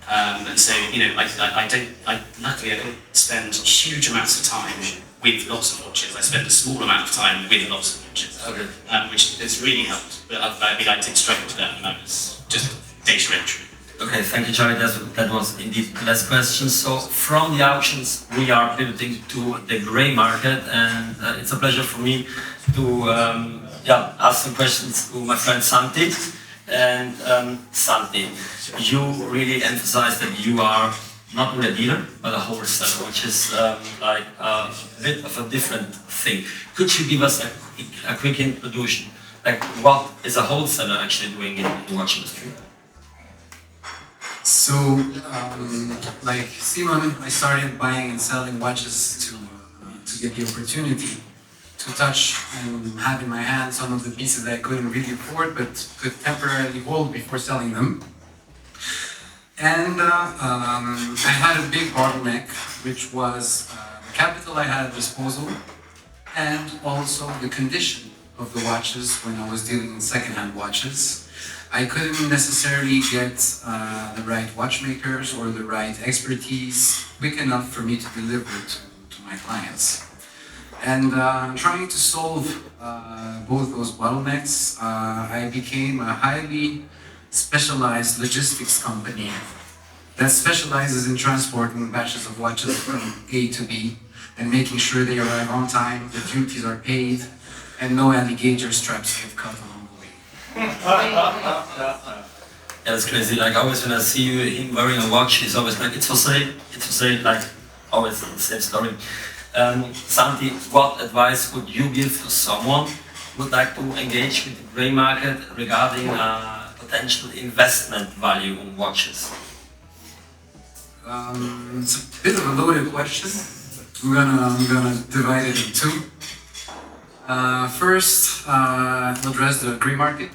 And so, you know, luckily I don't spend huge amounts of time with lots of watches. I spend a small amount of time with lots of watches, which has really helped. But I mean, I did struggle to that when I was just data entry. Okay, thank you, Charlie. That was indeed the last question. So, from the auctions, we are pivoting to the grey market, and it's a pleasure for me to ask some questions to my friend Santi. And Santi, you really emphasize that you are not only a dealer, but a wholesaler, which is like a bit of a different thing. Could you give us a quick introduction? Like, what is a wholesaler actually doing in the watch industry? So, like Simon, I started buying and selling watches to get the opportunity to touch and have in my hand some of the pieces that I couldn't really afford but could temporarily hold before selling them. And I had a big bottleneck, which was the capital I had at disposal and also the condition of the watches when I was dealing in second-hand watches. I couldn't necessarily get the right watchmakers or the right expertise quick enough for me to deliver to my clients. And trying to solve both those bottlenecks, I became a highly specialized logistics company that specializes in transporting batches of watches from A to B and making sure they arrive on time, the duties are paid, and no alligator straps get cut along the way. Yeah, that's crazy. Like always when I see him wearing a watch, he's always like, it's for sale, like always the same story. Santi, what advice would you give to someone who would like to engage with the grey market regarding potential investment value on watches? It's a bit of a loaded question. I'm gonna divide it in two. First, I'll address the grey market.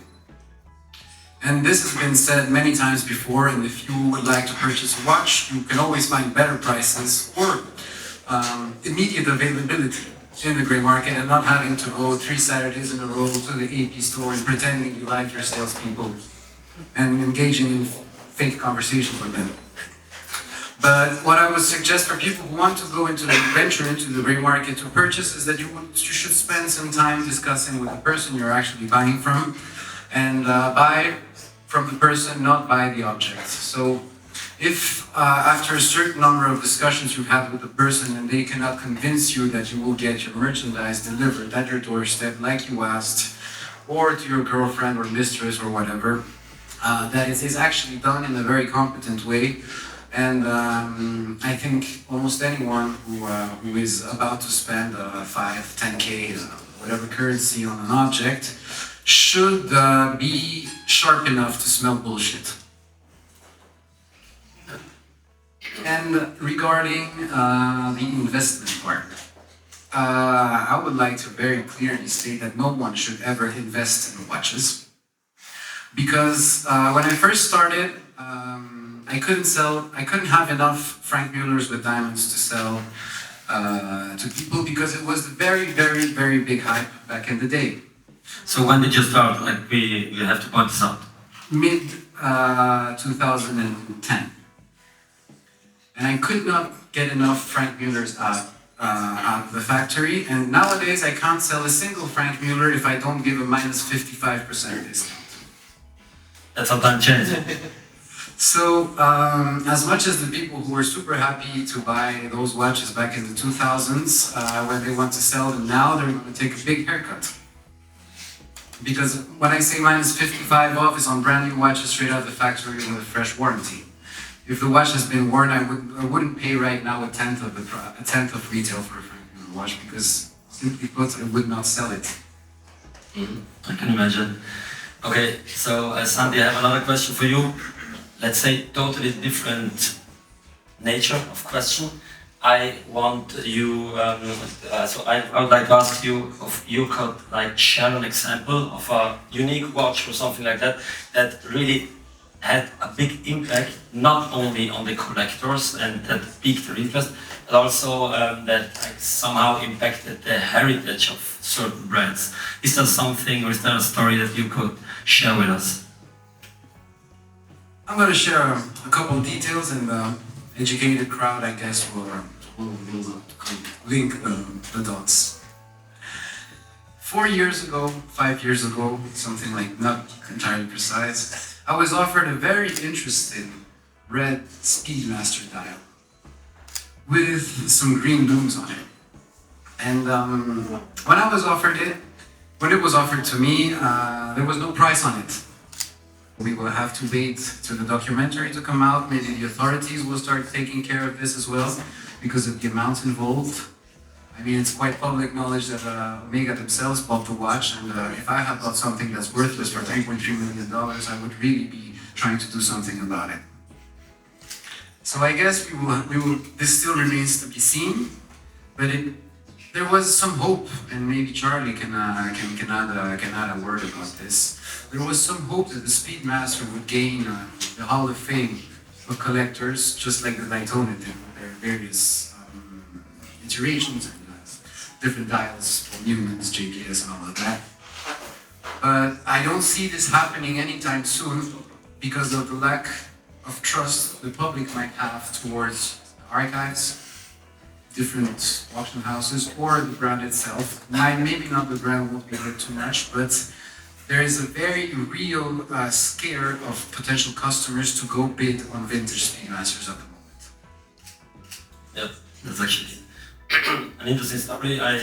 And this has been said many times before, and if you would like to purchase a watch, you can always find better prices or immediate availability in the grey market and not having to go 3 Saturdays in a row to the AP store and pretending you like your salespeople and engaging in fake conversation with them. But what I would suggest for people who want to venture into the grey market to purchase is that you should spend some time discussing with the person you're actually buying from, and buy from the person, not buy the object. So if after a certain number of discussions you've had with the person and they cannot convince you that you will get your merchandise delivered at your doorstep like you asked, or to your girlfriend or mistress or whatever, that it is actually done in a very competent way. And I think almost anyone who is about to spend 5, 10K, whatever currency on an object, should be sharp enough to smell bullshit. And regarding the investment part, I would like to very clearly state that no one should ever invest in watches. Because when I first started, I couldn't have enough Frank Muellers with diamonds to sell to people because it was a very, very, very big hype back in the day. So when did you start? Like you have to point this out. Mid 2010. And I could not get enough Frank Muellers out of the factory. And nowadays I can't sell a single Frank Mueller if I don't give a minus 55% discount. That's how time changes. So, as much as the people who were super happy to buy those watches back in the 2000s, when they want to sell them now, they're going to take a big haircut. Because when I say minus 55 off, it's on brand new watches straight out of the factory with a fresh warranty. If the watch has been worn, I wouldn't pay right now a tenth of retail for a watch, because simply put, I would not sell it. I can imagine. Okay, so Sandy, I have another question for you. Let's say totally different nature of question. I want you, so I would like to ask you if you could like share an example of a unique watch or something like that that really had a big impact, not only on the collectors and that piqued their interest, but also that like, somehow impacted the heritage of certain brands. Is there something or is there a story that you could share with us? I'm going to share a couple of details, and the educated crowd, I guess, will link the dots. 4 years ago, 5 years ago, something like, not entirely precise, I was offered a very interesting red Speedmaster dial with some green looms on it. And when it was offered to me, there was no price on it. We will have to wait till the documentary to come out. Maybe the authorities will start taking care of this as well, because of the amounts involved. I mean, it's quite public knowledge that Omega themselves bought the watch, and if I had bought something that's worthless for $3.3 million, I would really be trying to do something about it. So I guess this still remains to be seen, but there was some hope, and maybe Charlie can add a word about this. There was some hope that the Speedmaster would gain the Hall of Fame of collectors, just like the Daytona did, with their various iterations and different dials, Newman's, JPS, and all of that. But I don't see this happening anytime soon because of the lack of trust the public might have towards archives, different auction houses, or the brand itself. Maybe not the brand won't be hurt too much, but there is a very real scare of potential customers to go bid on vintage Speedmasters at the moment. Yeah, that's actually an interesting story. I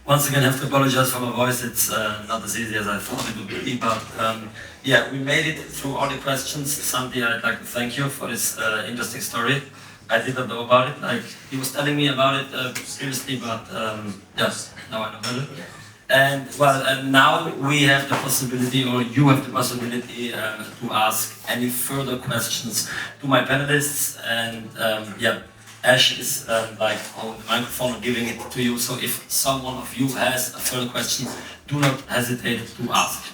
once again have to apologize for my voice. It's not as easy as I thought it would be, but yeah, we made it through all the questions. Santi, I'd like to thank you for this interesting story. I didn't know about it. Like he was telling me about it previously, but yes, now I know about it. And well, now we have the possibility, or you have the possibility, to ask any further questions to my panelists. And yeah, Ash is like on the microphone giving it to you. So if someone of you has a further question, do not hesitate to ask.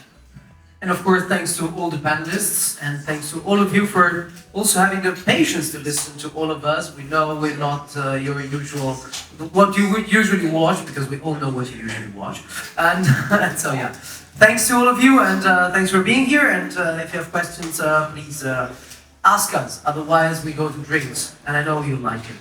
And of course, thanks to all the panelists, and thanks to all of you for also having the patience to listen to all of us. We know we're not your usual, what you would usually watch, because we all know what you usually watch. And so yeah, thanks to all of you, and thanks for being here. And if you have questions, please ask us. Otherwise, we go to drinks, and I know you like it.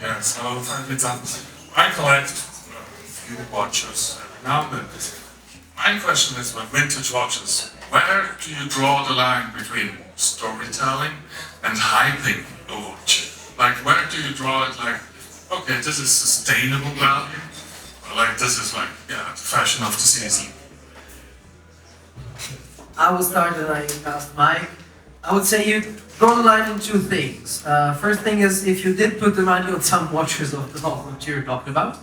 Yeah, so for example, I collect few watches every now and then. My question is with vintage watches, where do you draw the line between storytelling and hyping a watch? Like, where do you draw it like, okay, this is sustainable value, or like, this is like, yeah, the fashion of the season? I will start and I ask Mike. I would say you draw the line in two things. First thing is if you did put the money on some watches of what you're talking about,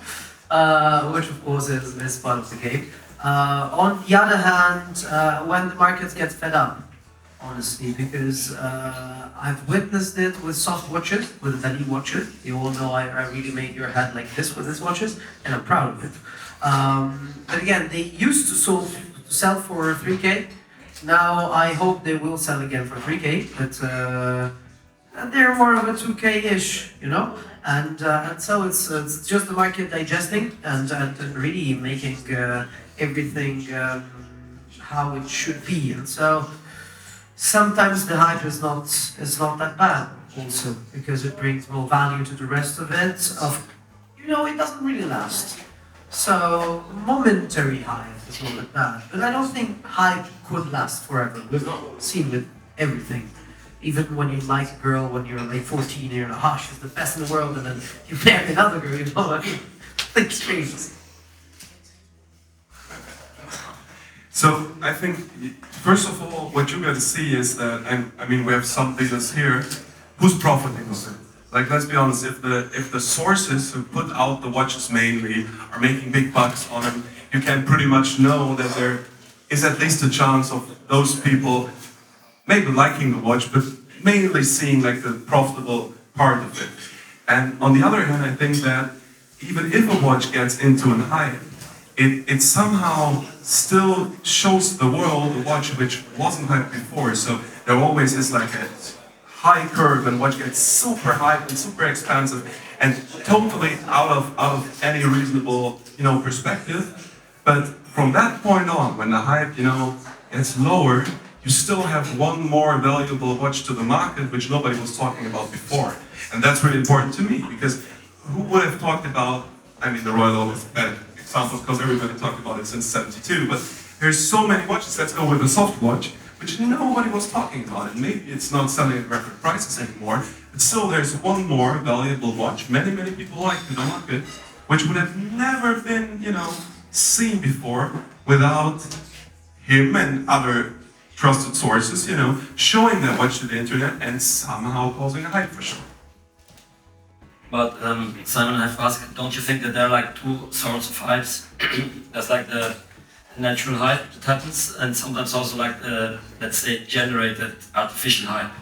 which of course is part of the game. On the other hand, when the market gets fed up, honestly, because I've witnessed it with soft watches, with Dali watches. You all know I really made your head like this with these watches, and I'm proud of it. But again, they used to sell for 3K. Now I hope they will sell again for 3K, but they're more of a 2K-ish, you know. And so it's just the market digesting and really making everything how it should be. And so sometimes the hype is not that bad also, because it brings more value to the rest of it. It doesn't really last. So momentary hype is not that bad. But I don't think hype could last forever. We've seen with everything. Even when you like a girl when you're like 14, you're like, oh, she's the best in the world, and then you marry another girl, I mean, things change. So I think, first of all, what you got to see is that, and I mean, we have some dealers here, who's profiting of it? Like, let's be honest, if the sources who put out the watches mainly are making big bucks on them, you can pretty much know that there is at least a chance of those people maybe liking the watch, but mainly seeing like the profitable part of it. And on the other hand, I think that even if a watch gets into an hype, it somehow still shows the world a watch which wasn't hyped before. So there always is like a high curve, and watch gets super hyped and super expensive, and totally out of any reasonable perspective. But from that point on, when the hype gets lower, you still have one more valuable watch to the market, which nobody was talking about before. And that's really important to me, because who would have talked about, I mean, the Royal Oak is a bad example because everybody talked about it since '72, but there's so many watches that go with a soft watch, which nobody was talking about. And maybe it's not selling at record prices anymore, but still there's one more valuable watch many people like in the market, which would have never been, seen before without him and other trusted sources, showing that watch to the internet and somehow causing a hype for sure. But Simon, I have to ask, don't you think that there are like two sorts of hypes? There's like the natural hype that happens, and sometimes also like the, let's say, generated artificial hype.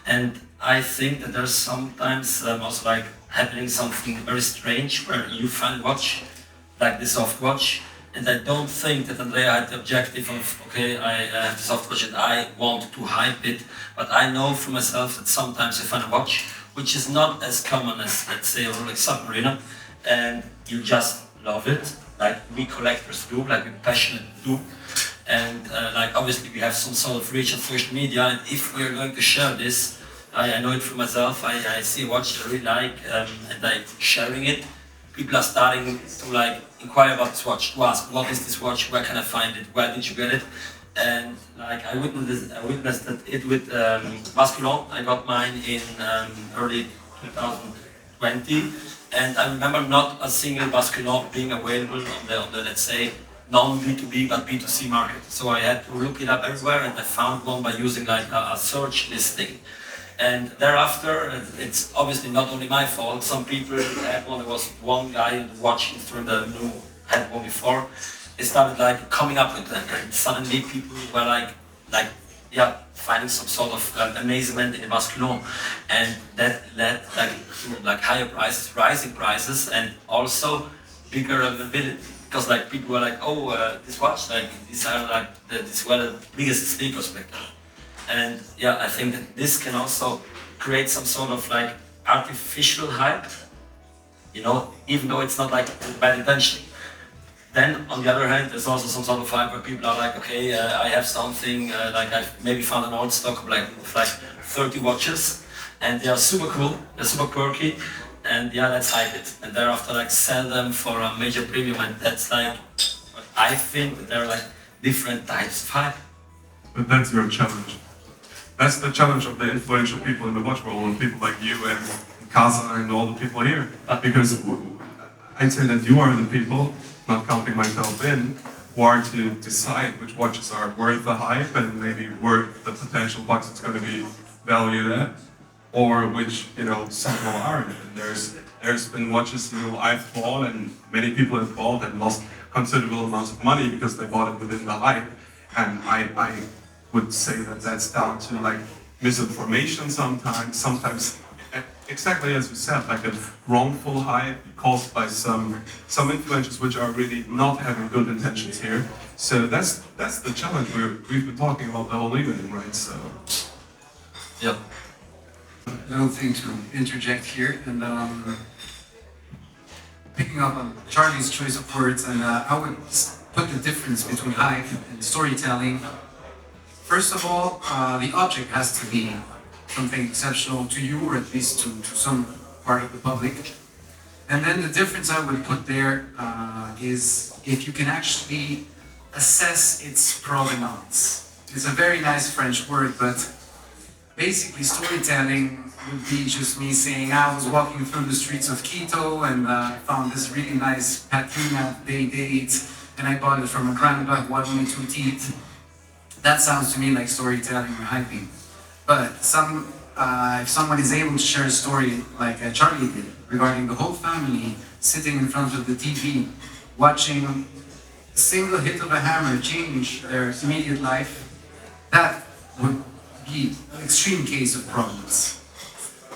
And I think that there's sometimes also like happening something very strange where you find a watch, like this soft watch, and I don't think that Andrea had the objective of, okay, I have the soft watch and I want to hype it, but I know for myself that sometimes I find a watch which is not as common as, let's say, a Rolex Submariner, and you just love it, like we collectors do, like we passionate do, and like obviously we have some sort of reach on social media, and if we are going to share this, I know it for myself, I see a watch I really like, and I'm sharing it. People are starting to like inquire about this watch, to ask, what is this watch, where can I find it, where did you get it? And like I witnessed it with Basculon. I got mine in early 2020, and I remember not a single Basculon being available on the let's say non-B2B but B2C market. So I had to look it up everywhere, and I found one by using like a search listing. And thereafter, it's obviously not only my fault. Some people had one. There was one guy in the watch industry that knew had one before. They started like coming up with them, and suddenly people were like finding some sort of amazement in the Basculon, and that led to higher prices, rising prices, and also bigger availability. Because like people were like, oh, this watch, like these are like these were the biggest sleep perspective. And yeah, I think that this can also create some sort of like artificial hype, even though it's not like bad intention. Then on the other hand, there's also some sort of hype where people are like, okay, I have something, like I've maybe found an old stock of like 30 watches, and they are super cool, they're super quirky, and yeah, let's hype it. And thereafter like sell them for a major premium, and that's like, I think that there are like different types of hype. But that's your challenge. That's the challenge of the influential people in the watch world, and people like you and Casa and all the people here. Because I'd say that you are the people, not counting myself in, who are to decide which watches are worth the hype and maybe worth the potential bucks it's going to be valued at, or which somehow aren't. And there's been watches I've bought, and many people have bought and lost considerable amounts of money because they bought it within the hype. And I would say that that's down to like misinformation sometimes exactly as you said, like a wrongful hype caused by some influencers which are really not having good intentions here. So that's the challenge we've been talking about the whole evening, right? So yeah. Little thing to interject here, and picking up on Charlie's choice of words, and I would put the difference between hype and storytelling, first of all, the object has to be something exceptional to you, or at least to some part of the public. And then the difference I would put there is if you can actually assess its provenance. It's a very nice French word, but basically storytelling would be just me saying I was walking through the streets of Quito and found this really nice patina they date, and I bought it from a grandpa who had only 2 teeth. That sounds to me like storytelling or hyping. But if someone is able to share a story like Charlie did, regarding the whole family sitting in front of the TV, watching a single hit of a hammer change their immediate life, that would be an extreme case of provenance.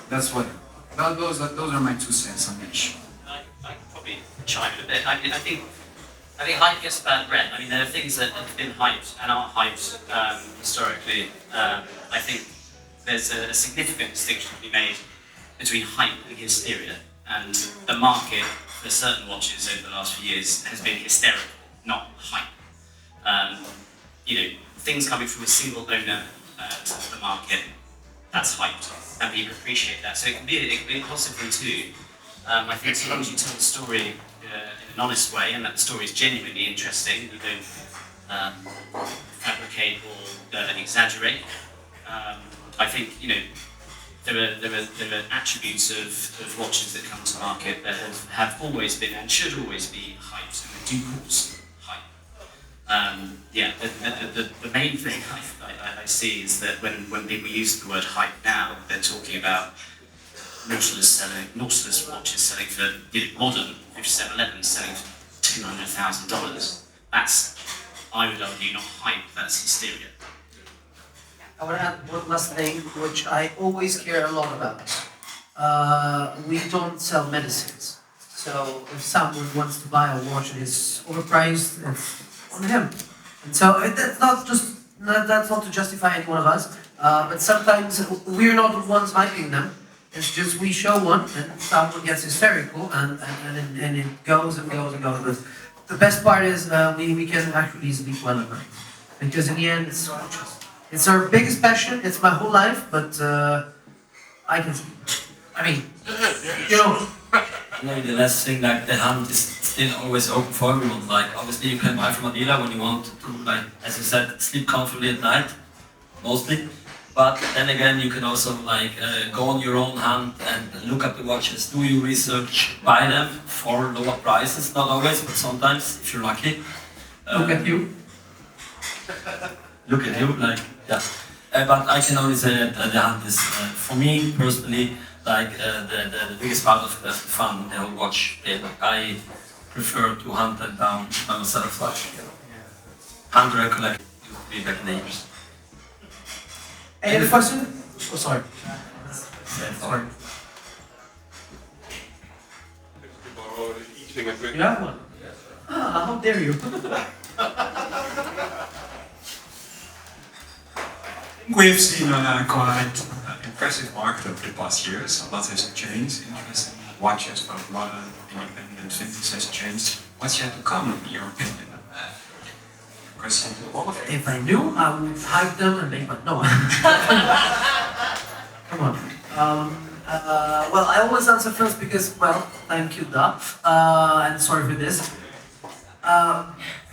Those are my 2 cents on each. I can probably chime in a bit. I think hype gets a bad rep. I mean, there are things that have been hyped and are hyped historically. I think there's a significant distinction to be made between hype and hysteria. And the market for certain watches over the last few years has been hysterical, not hype. Things coming from a single owner to the market, that's hyped, and people appreciate that. So it can be a positive thing too. I think as long as you tell the story in an honest way, and that the story is genuinely interesting, you don't fabricate or exaggerate. I think there are attributes of watches that come to market that have always been and should always be hyped, and they do cause hype. The main thing I see is that when people use the word hype now, they're talking about Nautilus watches selling for modern 5711 selling for $200,000. That's, I would argue, not hype. That's hysteria. I want to add one last thing, which I always care a lot about. We don't sell medicines. So if someone wants to buy a watch that is overpriced, it's on him. And so that's not to justify any one of us, but sometimes we're not the ones hyping them. It's just we show one and someone gets hysterical and it goes and goes and goes. But the best part is we can actually sleep well at night. Because in the end, it's watches. It's our biggest passion, it's my whole life, but I can sleep. I mean, Maybe the last thing, like the hand is still always open for everyone. Like obviously you can buy from Avila when you want to, like as you said, sleep comfortably at night, mostly. But then again, you can also go on your own hand and look up the watches, do your research, buy them for lower prices. Not always, but sometimes if you're lucky. Look at you. Look at you, yeah. But I can only say that the hunt is, for me personally, the biggest part of the fun, the whole watch game. I prefer to hunt them down by myself, hunt recollect, be back names. Any other question? Oh, sorry. Sorry. You have one? Ah, how dare you? We've seen a quite impressive market over the past years. A lot has changed. Interest in watches, both modern, independent, vintage has changed. What's yet to come, in your opinion? If I knew, I would hype them and make money. No. Come on. Well, I always answer first because, well, thank you, Duff. And sorry for this.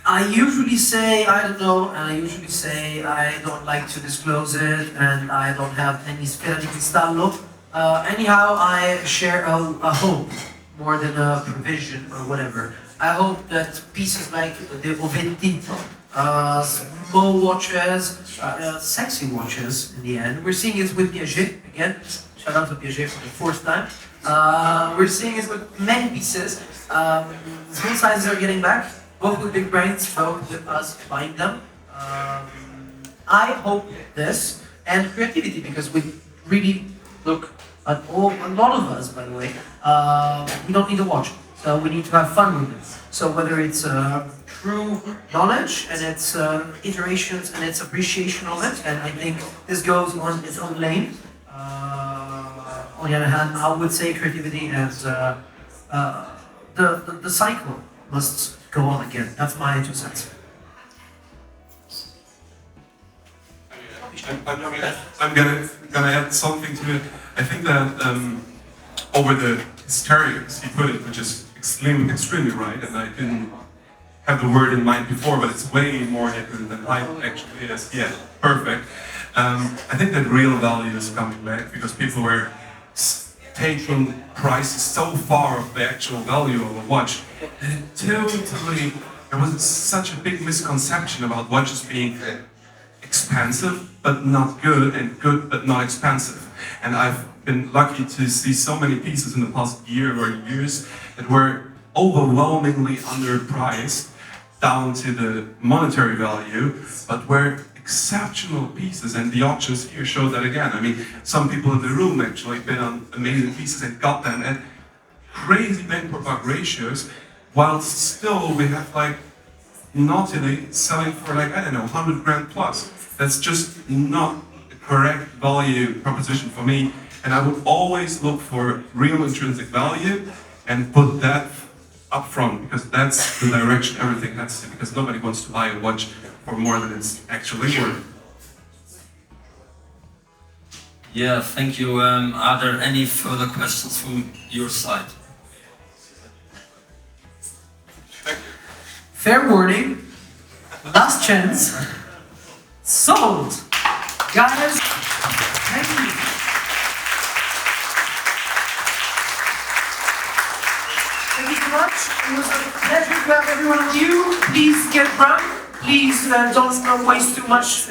I usually say I don't know, and I usually say I don't like to disclose it, and I don't have any sfera di cristallo. Anyhow, I share a hope more than a provision or whatever. I hope that pieces like the Oventi, small watches, sexy watches in the end. We're seeing it with Piaget again. Shout out to Piaget for the fourth time. We're seeing it with many pieces. Small sizes are getting back. Both with big brands, both with us buying them. I hope this and creativity, because we really look at a lot of us, by the way, we don't need a watch, so we need to have fun with it. So whether it's true knowledge and its iterations and its appreciation of it, and I think this goes on its own lane. On the other hand, I would say creativity as the cycle must go on again. That's my 2 cents. I'm gonna add something to it. I think that over the stereos he put it, which is extremely right, and I didn't have the word in mind before, but it's way more accurate than I actually is. Yeah, perfect. I think that real value is coming back because people were taking prices so far of the actual value of a watch that it totally, there was such a big misconception about watches being expensive but not good and good but not expensive. And I've been lucky to see so many pieces in the past year or years that were overwhelmingly underpriced down to the monetary value, but were exceptional pieces, and the auctions here show that again. I mean, some people in the room actually bid on amazing pieces and got them at crazy bang for buck ratios, while still we have like naughtily selling for like, I don't know, 100 grand plus. That's just not the correct value proposition for me, and I would always look for real intrinsic value and put that up front, because that's the direction everything heads to, because nobody wants to buy a watch for more than it's actually worth. Yeah, thank you. Are there any further questions from your side? Fair warning, last chance, sold! Guys, thank you. Thank you so much. It was a pleasure to have everyone with you. Please get drunk. Please don't waste too much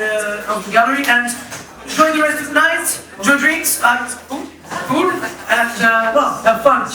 of the gallery, and enjoy the rest of the night. Enjoy drinks, food, and well, have fun.